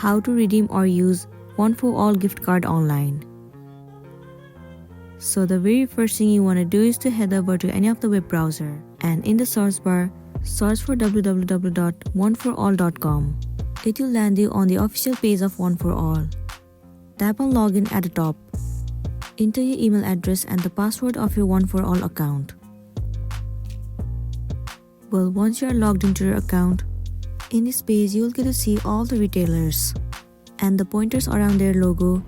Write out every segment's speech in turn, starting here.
How to redeem or use One4all gift card online. So the very first thing you want to do is to head over to any of the web browser, and in the search bar, search for www.one4all.com. It will land you on the official page of One4all. Tap on login at the top. Enter your email address and the password of your One4all account. Well, once you are logged into your account, in this page you will get to see all the retailers, and the pointers around their logo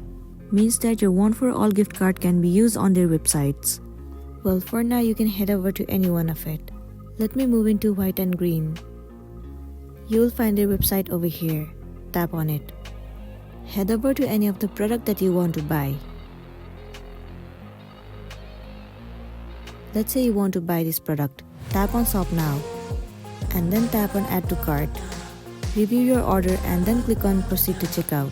means that your One4all gift card can be used on their websites. Well, for now you can head over to any one of it. Let me move into white and green. You will find their website over here. Tap on it. Head over to any of the product that you want to buy. Let's say you want to buy this product. Tap on shop now, and then tap on add to cart. Review your order and then click on proceed to checkout.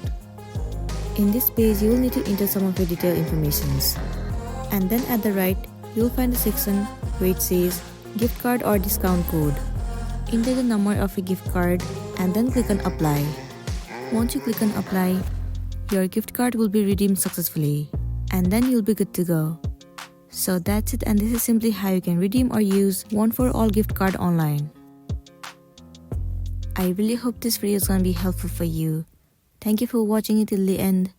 In this page, you will need to enter some of your detailed informations. And then at the right, you will find the section where it says gift card or discount code. Enter the number of your gift card and then click on apply. Once you click on apply, your gift card will be redeemed successfully, and then you'll be good to go. So that's it, and this is simply how you can redeem or use One4all gift card online. I really hope this video is gonna be helpful for you. Thank you for watching it till the end.